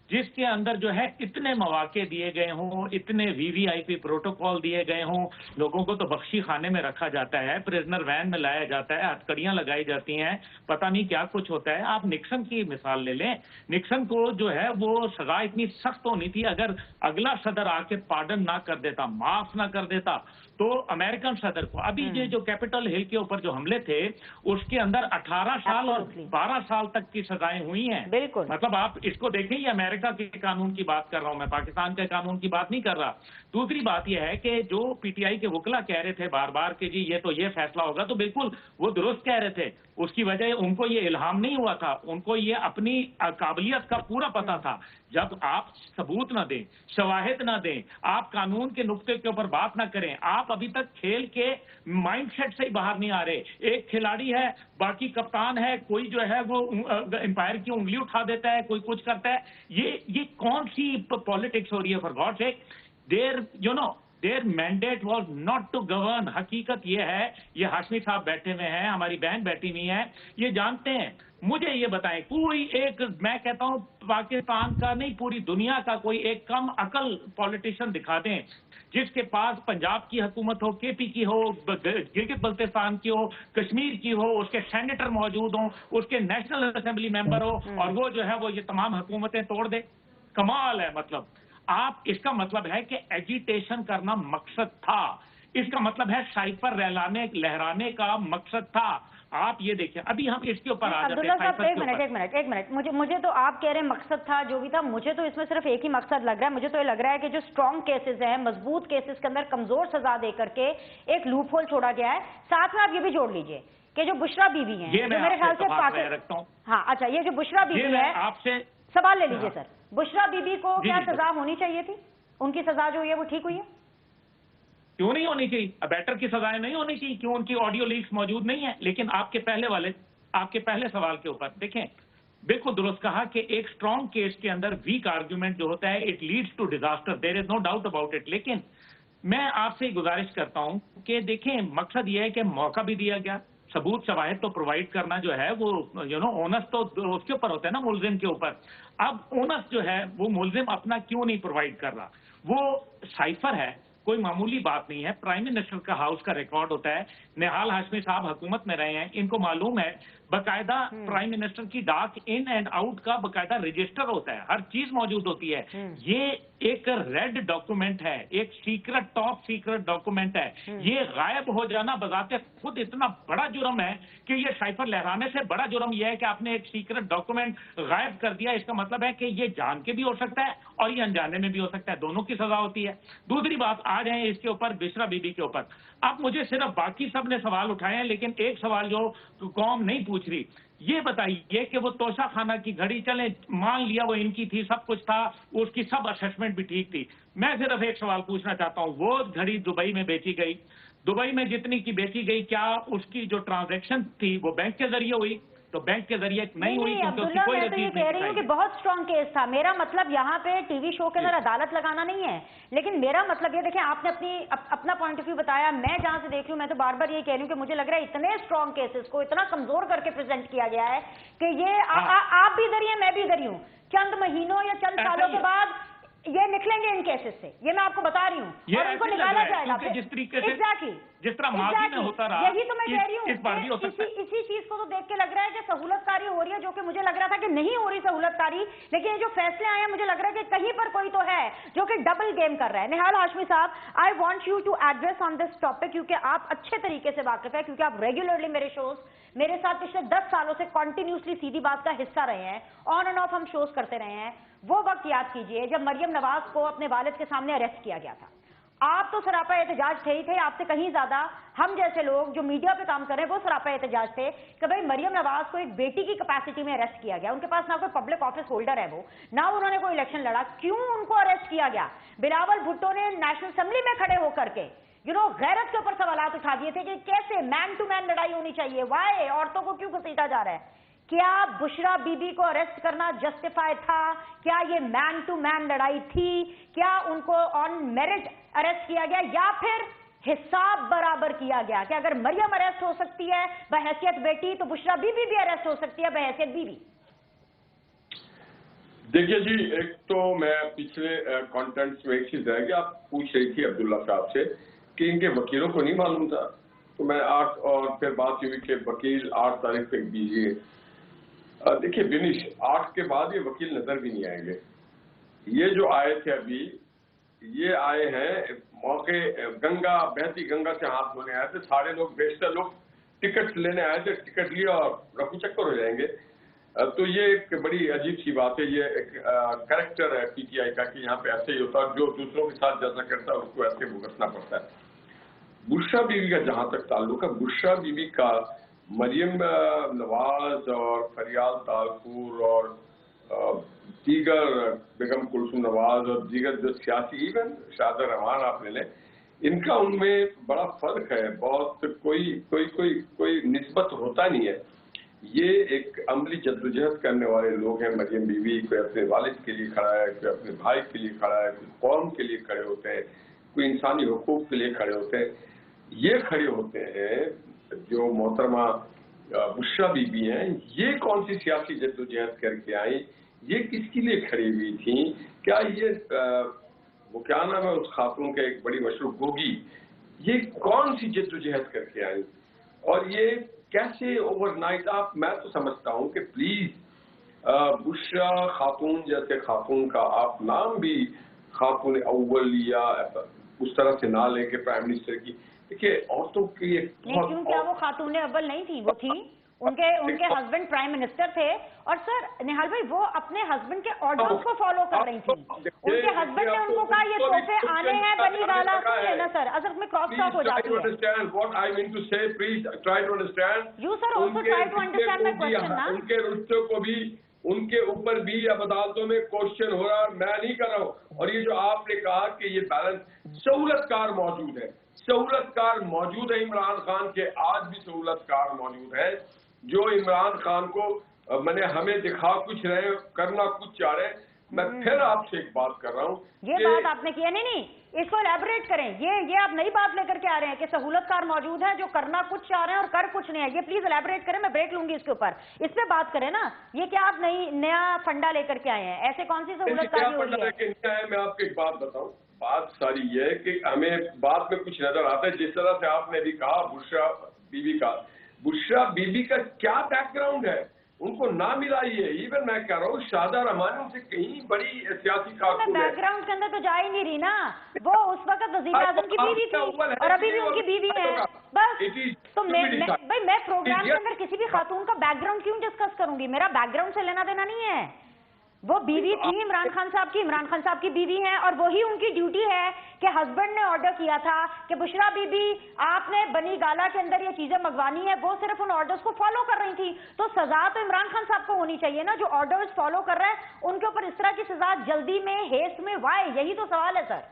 جس کے اندر جو ہے اتنے مواقع دیے گئے ہوں, اتنے VVIP پروٹوکول دیے گئے ہوں, لوگوں کو تو بخشی خانے میں رکھا جاتا ہے, پریزنر وین میں لایا جاتا ہے, ہتھکڑیاں لگائی جاتی ہیں, پتہ نہیں کیا کچھ ہوتا ہے. آپ نکسن کی مثال لے لیں. نکسن کو جو ہے وہ سزا اتنی سخت ہونی تھی, اگر اگلا صدر آ کے پارڈن نہ کر دیتا, معاف نہ کر دیتا, تو امریکن صدر کو, ابھی یہ جو کیپٹل ہل کے اوپر جو حملے تھے اس کے اندر 18 سال اور 12 سال تک کی سزائیں ہوئی ہیں. بالکل. مطلب آپ اس کو دیکھیں, یہ امریکہ کے قانون کی بات کر رہا ہوں میں, پاکستان کے قانون کی بات نہیں کر رہا. دوسری بات یہ ہے کہ جو PTI کے وکلا کہہ رہے تھے بار بار کہ جی یہ تو یہ فیصلہ ہوگا, تو بالکل وہ درست کہہ رہے تھے. اس کی وجہ ان کو یہ الہام نہیں ہوا تھا, ان کو یہ اپنی قابلیت کا پورا پتا تھا. جب آپ ثبوت نہ دیں, شواہد نہ دیں, آپ قانون کے نقطے کے اوپر بات نہ کریں, آپ ابھی تک کھیل کے مائنڈ سیٹ سے ہی باہر نہیں آ رہے. ایک کھلاڑی ہے, باقی کپتان ہے, کوئی جو ہے وہ امپائر کی انگلی اٹھا دیتا ہے, کوئی کچھ کرتا ہے. یہ کون سی پالیٹکس ہو رہی ہے؟ For God sake, their mandate was not to govern. حقیقت یہ ہے, یہ ہاشمی صاحب بیٹھے ہوئے ہیں, ہماری بہن بیٹھی ہوئی ہیں, یہ جانتے ہیں. مجھے یہ بتائیں, کوئی ایک, میں کہتا ہوں پاکستان کا نہیں پوری دنیا کا کوئی ایک کم عقل پولیٹیشین دکھا دیں جس کے پاس پنجاب کی حکومت ہو, KP کی ہو, گلگت بلتستان کی ہو, کشمیر کی ہو, اس کے سینیٹر موجود ہوں, اس کے نیشنل اسمبلی ممبر ہو, اور وہ جو ہے وہ یہ تمام حکومتیں توڑ دے. کمال ہے. مطلب آپ, اس کا مطلب ہے کہ ایجیٹیشن کرنا مقصد تھا, اس کا مطلب ہے سائفر لہرانے کا مقصد تھا. آپ یہ دیکھیں, ابھی ہم اس کے اوپر آ جاتے ہیں. عبداللہ صاحب ایک منٹ, مجھے تو آپ کہہ رہے ہیں مقصد تھا, جو بھی تھا, مجھے تو اس میں صرف ایک ہی مقصد لگ رہا ہے. مجھے تو یہ لگ رہا ہے کہ جو اسٹرانگ کیسز ہیں, مضبوط کیسز کے اندر کمزور سزا دے کر کے ایک لوپ ہول چھوڑا گیا ہے. ساتھ میں آپ یہ بھی جوڑ لیجئے کہ جو بشرا بیوی ہیں, جو میرے خیال سے رکھتا ہوں. ہاں اچھا, یہ جو بشرا بیوی ہے, آپ سے سوال لے لیجئے سر, بشرا بیوی کو کیا سزا ہونی چاہیے تھی؟ ان کی سزا جو ہے وہ ٹھیک ہوئی ہے؟ کیوں نہیں ہونی چاہیے؟ بیٹر کی سزائیں نہیں ہونی چاہیے؟ کیوں ان کی آڈیو لیکس موجود نہیں ہیں؟ لیکن آپ کے پہلے سوال کے اوپر دیکھیں, بالکل درست کہا کہ ایک اسٹرانگ کیس کے اندر ویک آرگیومنٹ جو ہوتا ہے, it leads to disaster, there is no doubt about it. لیکن میں آپ سے گزارش کرتا ہوں کہ دیکھیں مقصد یہ ہے کہ موقع بھی دیا گیا، ثبوت شواہد تو پرووائڈ کرنا جو ہے وہ اونس تو اس کے اوپر ہوتا ہے نا، ملزم کے اوپر. اب اونس جو ہے وہ ملزم اپنا کیوں نہیں پرووائڈ کر رہا؟ وہ سائفر ہے، کوئی معمولی بات نہیں ہے. پرائم منسٹر کا ہاؤس کا ریکارڈ ہوتا ہے. نہال ہاشمی صاحب حکومت میں رہے ہیں، ان کو معلوم ہے باقاعدہ پرائم منسٹر کی ڈاک ان اینڈ آؤٹ کا باقاعدہ رجسٹر ہوتا ہے، ہر چیز موجود ہوتی ہے. یہ ایک ریڈ ڈاکومنٹ ہے، ایک سیکرٹ ٹاپ سیکرٹ ڈاکومنٹ ہے. یہ غائب ہو جانا بذات خود اتنا بڑا جرم ہے کہ یہ سائفر لہرانے سے بڑا جرم یہ ہے کہ آپ نے ایک سیکرٹ ڈاکومنٹ غائب کر دیا. اس کا مطلب ہے کہ یہ جان کے بھی ہو سکتا ہے اور یہ انجانے میں بھی ہو سکتا ہے، دونوں کی سزا ہوتی ہے. دوسری بات آ جائیں اس کے اوپر بشرا بی بی کے اوپر. اب مجھے صرف باقی سب نے سوال اٹھائے ہیں لیکن ایک سوال جو قوم نہیں پوچھ رہی، یہ بتائیے کہ وہ توشہ خانہ کی گھڑی، چلیں مان لیا وہ ان کی تھی، سب کچھ تھا، اس کی سب اسسمنٹ بھی ٹھیک تھی. میں صرف ایک سوال پوچھنا چاہتا ہوں، وہ گھڑی دبئی میں بیچی گئی، دبئی میں جتنی کی بیچی گئی، کیا اس کی جو ٹرانزیکشن تھی وہ بینک کے ذریعے ہوئی؟ تو بینک کے ذریعے نہیں ہوئی کیونکہ اس کی کوئی میں تو یہ کہہ رہی ہوں کہ بہت اسٹرانگ کیس تھا. میرا مطلب یہاں پہ ٹی وی شو کے اندر عدالت لگانا نہیں ہے، لیکن میرا مطلب یہ دیکھیں آپ نے اپنا پوائنٹ آف ویو بتایا. میں جہاں سے دیکھ رہی ہوں میں تو بار بار یہ کہہ رہی ہوں کہ مجھے لگ رہا ہے اتنے اسٹرانگ کیسز کو اتنا کمزور کر کے پریزنٹ کیا گیا ہے کہ یہ آپ بھی ادھر ہی ہیں میں بھی ادھر ہی ہوں. چند مہینوں یا چند سالوں کے بعد یہ نکلیں گے ان کیسز سے، یہ میں آپ کو بتا رہی ہوں، اور ان کو نکالا جائے گا. جس طریقے سے جس طرح ماضی میں ہوتا رہا، یہی تو میں کہہ رہی ہوں. اسی چیز کو تو دیکھ کے لگ رہا ہے کہ سہولت کاری ہو رہی ہے، جو کہ مجھے لگ رہا تھا کہ نہیں ہو رہی سہولت کاری. لیکن یہ جو فیصلے آئے ہیں مجھے لگ رہا ہے کہ کہیں پر کوئی تو ہے جو کہ ڈبل گیم کر رہا ہے. نہال ہاشمی صاحب، I want you to address on this topic, کیونکہ آپ اچھے طریقے سے واقف ہے، کیونکہ آپ ریگولرلی میرے شوز میرے ساتھ پچھلے 10 سالوں سے کنٹینیوسلی سیدھی بات کا حصہ رہے ہیں، آن اینڈ آف ہم شوز کرتے رہے ہیں. وہ وقت یاد کیجئے جب مریم نواز کو اپنے والد کے سامنے اریسٹ کیا گیا تھا. آپ تو سراپا احتجاج تھے ہی تھے، آپ سے کہیں زیادہ ہم جیسے لوگ جو میڈیا پہ کام کر رہے ہیں وہ سراپا احتجاج تھے کہ بھائی مریم نواز کو ایک بیٹی کی کیپیسٹی میں اریسٹ کیا گیا. ان کے پاس نہ کوئی پبلک آفس ہولڈر ہے، وہ نہ انہوں نے کوئی الیکشن لڑا، کیوں ان کو اریسٹ کیا گیا؟ بلاول بھٹو نے نیشنل اسمبلی میں کھڑے ہو کر کے غیرت کے اوپر سوالات اٹھا دیے تھے کہ کیسے مین ٹو مین لڑائی ہونی چاہیے، وائی عورتوں کو کیوں گھسیٹا جا رہا ہے؟ کیا بشرا بی بی کو اریسٹ کرنا جسٹیفائی تھا؟ کیا یہ مین ٹو مین لڑائی تھی؟ کیا ان کو آن میرٹ اریسٹ کیا گیا یا پھر حساب برابر کیا گیا کہ اگر مریم اریسٹ ہو سکتی ہے بحیثیت بیٹی تو بشرا بی بی بھی اریسٹ ہو سکتی ہے بحیثیت بی بی؟ دیکھیے جی، ایک تو میں پچھلے کانٹینٹس میں ایک چیز ہے کہ آپ پوچھ رہی تھی عبداللہ صاحب سے کہ ان کے وکیلوں کو نہیں معلوم تھا، تو میں 8 اور پھر بات یہ ہوئی کہ وکیل 8 تاریخ تک دیجیے. دیکھیے بنش 8 کے بعد یہ وکیل نظر بھی نہیں آئیں گے. یہ جو آئے تھے ابھی یہ آئے ہیں موقع گنگا، بہتی گنگا سے ہاتھ دھونے آئے تھے. سارے لوگ بیشتر لوگ ٹکٹ لینے آئے تھے، ٹکٹ لیا اور رفو چکر ہو جائیں گے. تو یہ ایک بڑی عجیب سی بات ہے. یہ ایک کریکٹر ہے پی ٹی آئی کا کہ یہاں پہ ایسے ہی ہوتا ہے، جو دوسروں کے ساتھ جیسا کرتا ہے اس کو ایسے بھگتنا پڑتا ہے. بشرا بی بی کا جہاں تک تعلق ہے، بشرا بی بی کا مریم نواز اور فریال طاہر اور دیگر بیگم کلثوم نواز اور دیگر جو سیاسی، ایون شاہد رحمان آپ لے لیں، ان کا ان میں بڑا فرق ہے. بہت کوئی نسبت ہوتا نہیں ہے. یہ ایک عملی جدوجہد کرنے والے لوگ ہیں. مریم بی بی کوئی اپنے والد کے لیے کھڑا ہے، کوئی اپنے بھائی کے لیے کھڑا ہے، کوئی قوم کے لیے کھڑے ہوتے ہیں، کوئی انسانی حقوق کے لیے کھڑے ہوتے ہیں. یہ کھڑے ہوتے ہیں جو محترمہ بشرا بی بی ہیں. یہ کون سی سیاسی جدوجہد کر کے آئیں؟ یہ کس کے لیے کھڑی ہوئی تھیں؟ کیا یہ وہ کیا نام ہے اس خاتون کا، ایک بڑی مشہور گوگی، یہ کون سی جدوجہد کر کے آئیں؟ اور یہ کیسے اوور نائٹ میں تو سمجھتا ہوں کہ پلیز بشرا خاتون جیسے خاتون کا آپ نام بھی خاتون اول یا اس طرح سے نہ لے کے پرائم منسٹر کی. دیکھیے عورتوں کی کیوں، کیا وہ خاتون اول نہیں تھی؟ وہ تھی، ان کے ہسبینڈ پرائم منسٹر تھے. اور سر نہال بھائی وہ اپنے ہسبینڈ کے آرڈرز کو فالو کر رہی تھی. ان کے ہسبینڈ نے ان کو کہا یہ تحفے آنے ہیں بنی والا سن لینا. سر اصل میں کراس ٹاک ہو جاتی ہے. ان کے رشتوں کو بھی ان کے اوپر بھی اب عدالتوں میں کوشچن ہو رہا ہے، میں نہیں کر رہا ہوں. اور یہ جو آپ نے کہا کہ یہ بیلنس، سہولت کار موجود ہے، سہولت کار موجود ہے عمران خان کے. آج بھی سہولت کار موجود ہے جو عمران خان کو ہمیں دکھا کچھ رہے، کرنا کچھ چاہ رہے. मैं फिर आपसे एक बात कर रहा हूँ, ये बात आपने किया नहीं, इसको एलैबोरेट करें। ये आप नई बात लेकर के आ रहे हैं कि सहूलतकार मौजूद है जो करना कुछ चाह रहे हैं और कर कुछ नहीं है। ये प्लीज एलैबोरेट करें, मैं ब्रेक लूंगी इसके ऊपर, इस पे बात करें ना। ये क्या आप नया फंडा लेकर के आए हैं? ऐसे कौन सी सहूलतकारी हो रही है? मैं आपको एक बात बताऊं, बात सारी ये है कि हमें बात में कुछ नजर आता है, जिस तरह से आपने भी कहा बुशरा बीबी का क्या बैकग्राउंड है, उनको ना मिला। ये इवन मैं कह रहा हूँ शादा रहमान उनसे कहीं बड़ी सियासी कारकुन है। बैकग्राउंड के अंदर तो जा ही नहीं रही ना, वो उस वक्त वज़ीर आज़म की बीवी थी और अभी भी उनकी बीवी है। बस तो मैं प्रोग्राम के अंदर किसी भी खातून का बैकग्राउंड क्यों डिस्कस करूंगी? मेरा बैकग्राउंड से लेना देना नहीं है। वो बीवी थी इमरान खान साहब की बीवी हैं, और वही उनकी ड्यूटी है कि हस्बैंड ने ऑर्डर किया था कि बुशरा बीबी आपने बनी गाला के अंदर ये चीजें मंगवानी है, वो सिर्फ उन ऑर्डर्स को फॉलो कर रही थी। तो सजा तो इमरान खान साहब को होनी चाहिए ना, जो ऑर्डर्स फॉलो कर रहे हैं उनके ऊपर इस तरह की सजा जल्दी में, हेस्ट में, वाई? यही तो सवाल है सर।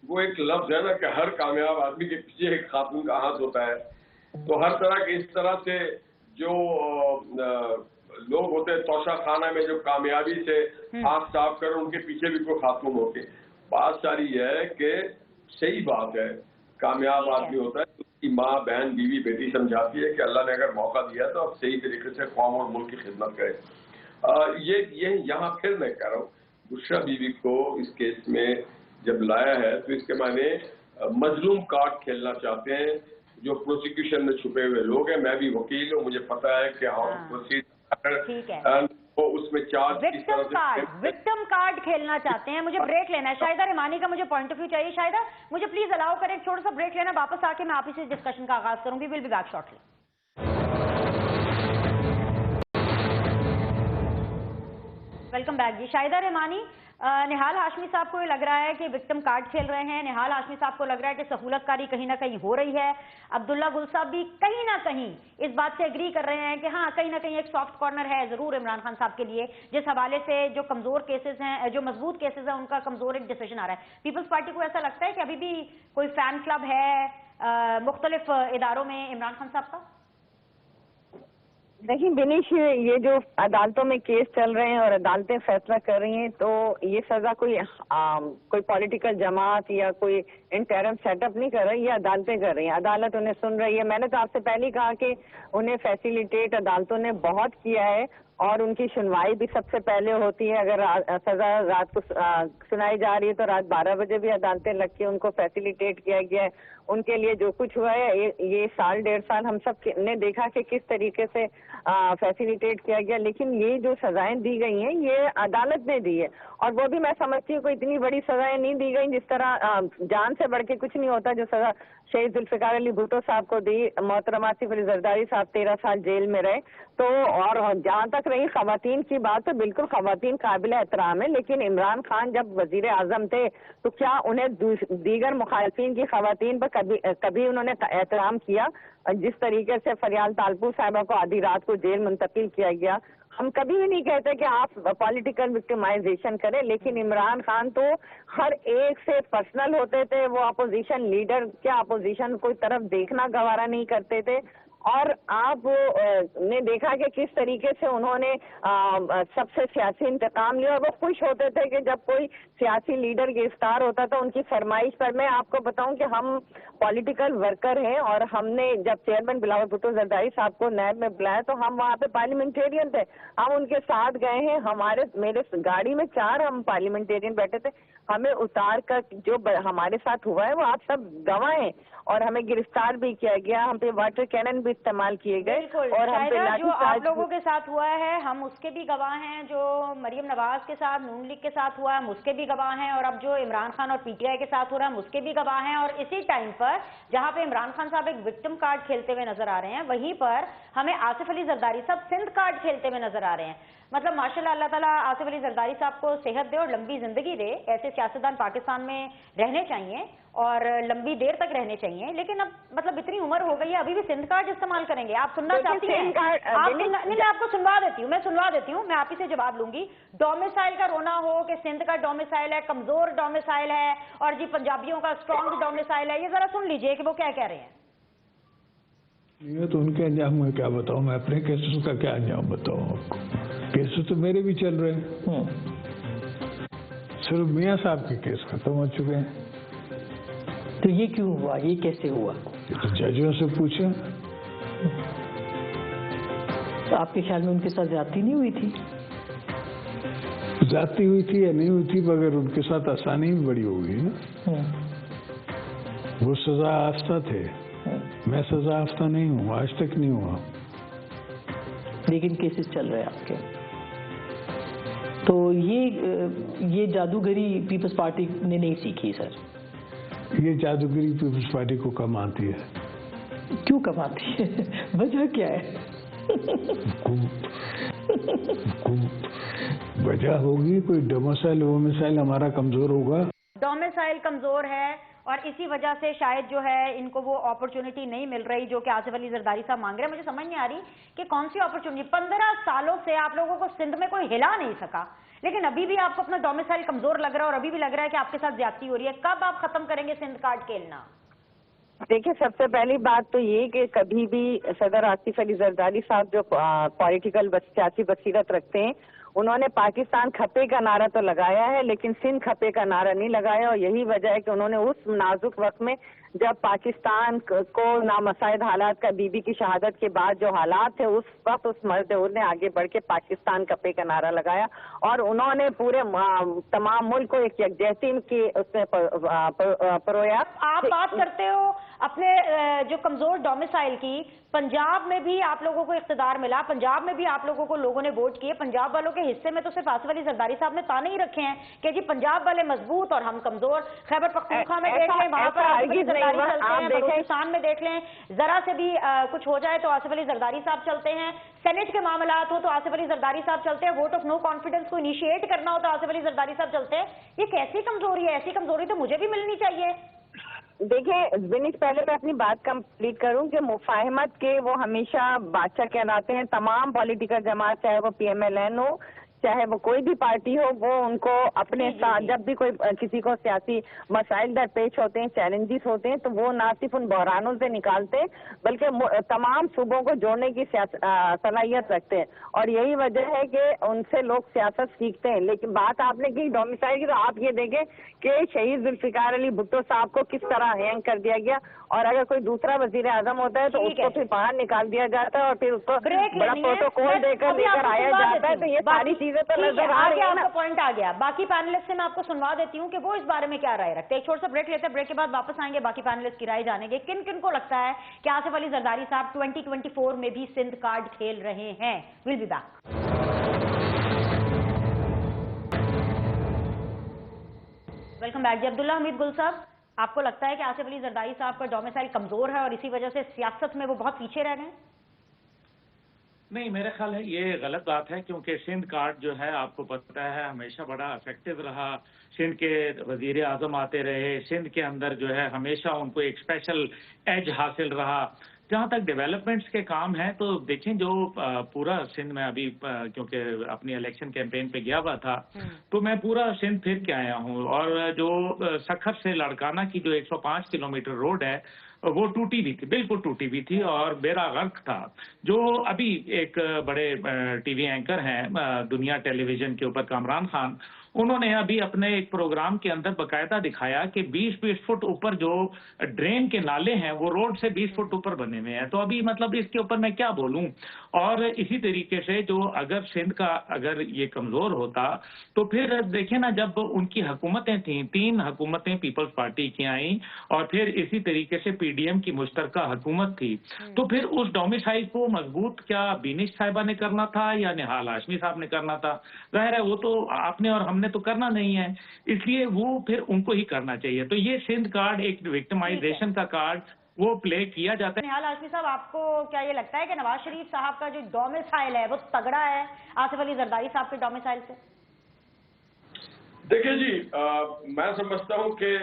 वो एक लफ्ज है ना कि हर कामयाब आदमी के पीछे एक खातून का हाथ होता है। तो हर तरह के इस तरह से जो लोग होते हैं तोशा खाना में जो कामयाबी से हाथ साफ कर, उनके पीछे भी कोई खातून होते। बात सारी है कि सही बात है, कामयाब आदमी होता है तो उसकी माँ, बहन, बीवी, बेटी समझाती है कि अल्लाह ने अगर मौका दिया तो अब सही तरीके से कौम और मुल्क की खिदमत करे। ये यहाँ फिर मैं कह रहा हूँ, बुशरा बीवी को इस केस में जब लाया है तो इसके माने मजलूम कार्ड खेलना चाहते हैं जो प्रोसिक्यूशन में छुपे हुए लोग हैं। मैं भी वकील हूँ, मुझे पता है कि हाउस प्रोसीड वो उसमें चार्ज विक्टिम कार्ड खेलना चाहते हैं। मुझे ब्रेक लेना है, शाहिदा रहमानी का मुझे पॉइंट ऑफ व्यू चाहिए। शाहिदा मुझे प्लीज अलाउ करें, एक छोटा सा ब्रेक लेना, वापस आके मैं आप इस डिस्कशन का आगाज करूंगी। Will be back shortly. Welcome back जी। शाहिदा रहमानी, निहाल हाशमी साहब को ये लग रहा है कि विक्टिम कार्ड खेल रहे हैं, निहाल हाशमी साहब को लग रहा है कि सहूलतकारी कहीं ना कहीं हो रही है, अब्दुल्ला गुल साहब भी कहीं ना कहीं इस बात से एग्री कर रहे हैं कि हाँ कहीं ना कहीं एक सॉफ्ट कॉर्नर है जरूर इमरान खान साहब के लिए, जिस हवाले से जो कमजोर केसेस हैं, जो मजबूत केसेस हैं, उनका कमजोर एक डिसीजन आ रहा है। पीपल्स पार्टी को ऐसा लगता है कि अभी भी कोई फैन क्लब है मुख्तलिफ इदारों में इमरान खान साहब का? देखिए बिनीश, ये जो अदालतों में केस चल रहे हैं और अदालतें फैसला कर रही हैं, तो ये सजा कोई पॉलिटिकल जमात या कोई इंटरम सेटअप नहीं कर रही, ये अदालतें कर रही हैं। अदालत उन्हें सुन रही है। मैंने तो आपसे पहले ही कहा कि उन्हें फैसिलिटेट अदालतों ने बहुत किया है और उनकी सुनवाई भी सबसे पहले होती है। अगर सजा रात को सुनाई जा रही है तो रात 12 बजे भी अदालतें लग के उनको फैसिलिटेट किया गया है। उनके लिए जो कुछ हुआ है ये साल 1.5 साल हम सब ने देखा कि किस तरीके से फैसिलिटेट किया गया। लेकिन ये जो सजाएं दी गई हैं ये अदालत ने दी है, और वो भी मैं समझती हूँ कोई इतनी बड़ी सजाएं नहीं दी गई। जिस तरह जान से बढ़ के कुछ नहीं होता, जो सजा शहीद जुल्फिकार अली भुट्टो साहब को दी, मोहतरम आसिफ अली जरदारी साहब 13 साल जेल में रहे। तो और जहाँ तक रही खवातीन की बात, तो बिल्कुल खवातीन काबिल एहतराम है, लेकिन इमरान खान जब वजीर आजम थे तो क्या उन्हें दीगर मुखालिफिन की खवातीन पर कभी उन्होंने एहतराम किया? जिस तरीके से फरियाल तालपुर साहिबा को आधी रात को जेल मुंतकिल किया गया, हम कभी भी नहीं कहते कि आप पॉलिटिकल विक्टिमाइजेशन करें, लेकिन इमरान खान तो हर एक से पर्सनल होते थे। वो अपोजिशन लीडर क्या अपोजिशन कोई तरफ देखना गवारा नहीं करते थे। और आप ने देखा कि किस तरीके से उन्होंने सबसे सियासी इंतकाम लिया, और वो खुश होते थे कि जब कोई सियासी लीडर गिरफ्तार होता था उनकी फरमाइश पर। मैं आपको बताऊं कि हम पॉलिटिकल वर्कर हैं, और हमने जब चेयरमैन बिलावल भुट्टो जरदारी साहब को नैब में बुलाया तो हम वहाँ पे पार्लियामेंटेरियन थे, हम उनके साथ गए हैं। मेरे गाड़ी में 4 हम पार्लियामेंटेरियन बैठे थे। हमें उतार कर जो हमारे साथ हुआ है वो आप सब गवाह हैं, और हमें गिरफ्तार भी किया गया, हम पे वाटर कैनन भी इस्तेमाल किए गए, और हम पे जो आप लोगों के साथ हुआ है हम उसके भी गवाह हैं। जो मरियम नवाज के साथ, नून लीग के साथ हुआ है हम उसके भी गवाह हैं, और अब जो इमरान खान और पीटीआई के साथ हो रहा है हम उसके भी गवाह हैं। और इसी टाइम पर जहां पे इमरान खान साहब एक विक्टिम कार्ड खेलते हुए नजर आ रहे हैं, वहीं पर हमें आसिफ अली जरदारी साहब सिंध कार्ड खेलते हुए नजर आ रहे हैं। मतलब माशाल्लाह, अल्लाह ताला आसिफ अली जरदारी साहब को सेहत दे और लंबी जिंदगी दे। ऐसे सियासतदान पाकिस्तान में रहने चाहिए और लंबी देर तक रहने चाहिए, लेकिन अब मतलब इतनी उम्र हो गई है अभी भी सिंध कार्ड इस्तेमाल करेंगे। आप सुनना चाहती हैं? मैं आपको सुनवा देती हूँ, मैं आप ही से जवाब लूंगी। डोमिसाइल का रोना हो कि सिंध का डोमिसाइल है, कमजोर डोमिसाइल है, और जी पंजाबियों का स्ट्रॉन्ग डोमिसाइल है, ये जरा सुन लीजिए कि वो क्या कह रहे हैं। ये तो उनके अंजाम में क्या बताऊं, मैं अपने केसेस का क्या अंजाम बताऊं आपको? केसेस तो मेरे भी चल रहे हैं। सिर्फ मियाँ साहब के केस खत्म हो चुके हैं। तो ये क्यों हुआ, ये कैसे हुआ? ये तो जजों से पूछे। तो आपके ख्याल में उनके साथ ज्यादती नहीं हुई थी? ज्यादती हुई थी या नहीं हुई थी, मगर उनके साथ आसानी भी बड़ी हो गई ना। वो सजा याफ्ता थे, मैं सजा याफ्ता नहीं हूँ, आज तक नहीं हुआ। लेकिन केसेस चल रहे हैं आपके। तो ये जादूगरी पीपल्स पार्टी ने नहीं सीखी सर? ये जादूगरी पीपल्स पार्टी को कम आती है। क्यों कम आती है? वजह क्या है? वजह होगी कोई डोमिसाइल वोमिसाइल हमारा कमजोर होगा। डोमिसाइल कमजोर है और इसी वजह से शायद जो है इनको वो अपॉर्चुनिटी नहीं मिल रही जो कि आसिफ अली जरदारी साहब मांग रहे हैं। मुझे समझ नहीं आ रही कि कौन सी अपॉर्चुनिटी। 15 सालों से आप लोगों को सिंध में कोई हिला नहीं सका, लेकिन अभी भी आपको अपना डोमिसाइल कमजोर लग रहा है और अभी भी लग रहा है कि आपके साथ ज्यादती हो रही है। कब आप खत्म करेंगे सिंध कार्ड खेलना? देखिए, सबसे पहली बात तो ये कि कभी भी सदर आसिफ अली जरदारी साहब जो पॉलिटिकल सियासी बसीरत रखते हैं, उन्होंने पाकिस्तान खपे का नारा तो लगाया है लेकिन सिंध खपे का नारा नहीं लगाया। और यही वजह है कि उन्होंने उस नाजुक वक्त में जब पाकिस्तान को नामसाइद हालात का बीबी की शहादत के बाद जो हालात थे, उस वक्त उस मर्द ने आगे बढ़ के पाकिस्तान खपे का नारा लगाया और उन्होंने पूरे तमाम मुल्क को एक यकजहती की उसमें परोया। आप बात करते हो अपने जो कमजोर डोमिसाइल की। पंजाब में भी आप लोगों को इख्तिदार मिला, पंजाब में भी आप लोगों को लोगों ने वोट किए। पंजाब वालों के हिस्से में तो सिर्फ आसिफ अली जरदारी साहब ने ताने ही रखे हैं कि जी पंजाब वाले मजबूत और हम कमजोर। खैबर पख्तूनख्वा में देख लें, वहां पर आसिफ अली जरदारी चलते हैं। बलूचिस्तान में देख लें, जरा से भी कुछ हो जाए तो आसिफ अली जरदारी साहब चलते हैं। सेनेट के मामलात हो तो आसिफ अली जरदारी साहब चलते हैं। वोट ऑफ नो कॉन्फिडेंस को इनिशिएट करना हो तो आसिफ अली जरदारी साहब चलते हैं। ये कैसी कमजोरी है? ऐसी कमजोरी तो मुझे भी मिलनी चाहिए। देखिए विनीत, पहले मैं अपनी बात कंप्लीट करूं कि मुफाहमत के वो हमेशा बादशाह कहलाते हैं। तमाम पॉलिटिकल जमात, चाहे वो PMLN हो चाहे वो कोई भी पार्टी हो, वो उनको अपने साथ जब भी कोई किसी को सियासी मसाइल दरपेश होते हैं, चैलेंजेस होते हैं, तो वो ना सिर्फ उन बहरानों से निकालते हैं बल्कि तमाम सूबों को जोड़ने की सलाहियत रखते हैं। और यही वजह है कि उनसे लोग सियासत सीखते हैं। लेकिन बात आपने की डोमिसाइल की, तो आप ये देखें कि शहीद जुल्फिकार अली भुट्टो साहब को किस तरह हैंग कर दिया गया और अगर कोई दूसरा वजीर आजम होता है तो उसको फिर बाहर निकाल दिया जाता है और फिर उसको बड़ा प्रोटोकॉल देकर लेकर आया जाता है। तो ये सारी चीजें तो नजर आ रही है ना। पॉइंट आ गया। बाकी पैनलिस्ट से मैं आपको सुनवा देती हूँ कि वो इस बारे में क्या राय रखते हैं। एक छोटा सा ब्रेक लेते हैं, ब्रेक के बाद वापस आएंगे, बाकी पैनलिस्ट की राय जानेंगे। किन किन को लगता है कि आसिफ अली जरदारी साहब 2024 में भी सिंध कार्ड खेल रहे हैं। Will be back. Welcome back जी। अब्दुल्ला हमीद गुल साहब, आपको लगता है कि आसिफ अली जरदारी साहब का डोमिसाइल कमजोर है और इसी वजह से सियासत में वो बहुत पीछे रह गए? नहीं, मेरा ख्याल है ये गलत बात है, क्योंकि सिंध कार्ड जो है आपको पता है हमेशा बड़ा इफेक्टिव रहा। सिंध के वजीर आजम आते रहे, सिंध के अंदर जो है हमेशा उनको एक स्पेशल एज हासिल रहा। जहाँ तक डेवलपमेंट्स के काम हैं तो देखें, जो पूरा सिंध में अभी क्योंकि अपनी इलेक्शन कैंपेन पे गया हुआ था तो मैं पूरा सिंध फिर के आया हूँ, और जो सखर से लड़काना की जो 105 किलोमीटर रोड है वो टूटी भी थी, बिल्कुल टूटी भी थी और बेड़ा गर्क था। जो अभी एक बड़े टीवी एंकर हैं दुनिया टेलीविजन के ऊपर, कामरान खान, उन्होंने अभी अपने एक प्रोग्राम के अंदर बकायदा दिखाया कि 20-20 फुट ऊपर जो ड्रेन के नाले हैं वो रोड से 20 फुट ऊपर बने हुए हैं। तो अभी मतलब इसके ऊपर मैं क्या बोलूं। और इसी तरीके से जो अगर सिंध का अगर ये कमजोर होता तो फिर देखें ना, जब उनकी हुकूमतें थीं, 3 हुकूमतें पीपल्स पार्टी की आई और फिर इसी तरीके से PDM की मुश्तरका हुकूमत थी, तो फिर उस डोमिसाइल को मजबूत क्या बिनिश साहिबा ने करना था या निहाल हाशमी साहब ने करना था? जाहिर है वो तो आपने और हमने तो करना नहीं है, इसलिए वो फिर उनको ही करना चाहिए। तो ये सिंध कार्ड एक विक्टिमाइजेशन का कार्ड वो प्ले किया जाता है। निहाल हाशमी साहब, आपको क्या ये लगता है कि नवाज शरीफ साहब का जो डोमिसाइल है वो तगड़ा है आसिफ अली जरदारी साहब के डोमिसाइल से? देखिए जी, मैं समझता हूँ कि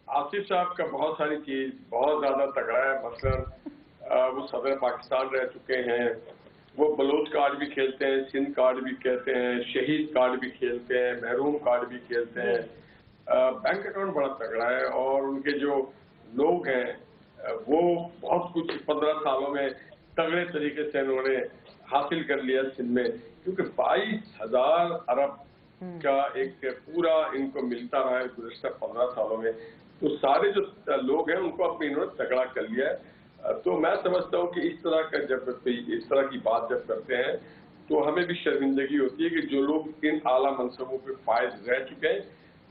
आसिफ साहब का बहुत सारी चीज बहुत ज्यादा तगड़ा है। मसलन वो सदर पाकिस्तान रह चुके हैं, वो बलोच कार्ड भी खेलते हैं, सिंध कार्ड भी खेलते हैं, शहीद कार्ड भी खेलते हैं, महरूम कार्ड भी खेलते हैं। बैंक अकाउंट बड़ा तगड़ा है और उनके जो लोग हैं वो बहुत कुछ 15 सालों में तगड़े तरीके से उन्होंने हासिल कर लिया सिंध में, क्योंकि 22,000 अरब का एक पूरा इनको मिलता रहा है गुज़श्ता 15 सालों में, तो सारे जो लोग हैं उनको अपने इन्होंने तगड़ा कर लिया है। तो मैं समझता हूँ कि इस तरह का जब इस तरह की बात जब करते हैं तो हमें भी शर्मिंदगी होती है कि जो लोग इन आला मनसबों पे फायज रह चुके हैं,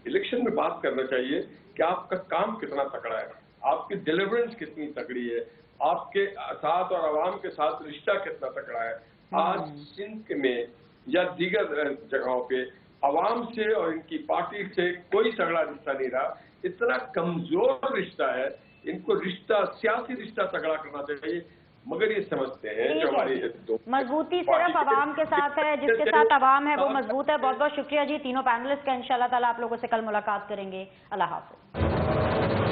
इलेक्शन में बात करना चाहिए कि आपका काम कितना तगड़ा है, आपकी डिलीवरेंस कितनी तगड़ी है, आपके साथ और आवाम के साथ रिश्ता कितना तगड़ा है। आज सिंध में या दीगर जगहों पे आवाम से और इनकी पार्टी से कोई तगड़ा रिश्ता नहीं रहा, इतना कमजोर रिश्ता है। इनको रिश्ता, सियासी रिश्ता तगड़ा करना चाहिए, मगर ये समझते हैं जो हमारी मजबूती सिर्फ आवाम के साथ है, जिसके साथ आवाम है वो मजबूत है। बहुत बहुत शुक्रिया जी तीनों पैनलिस्ट का। इंशाल्लाह ताला आप लोगों से कल मुलाकात करेंगे। अल्लाह हाफ़िज़।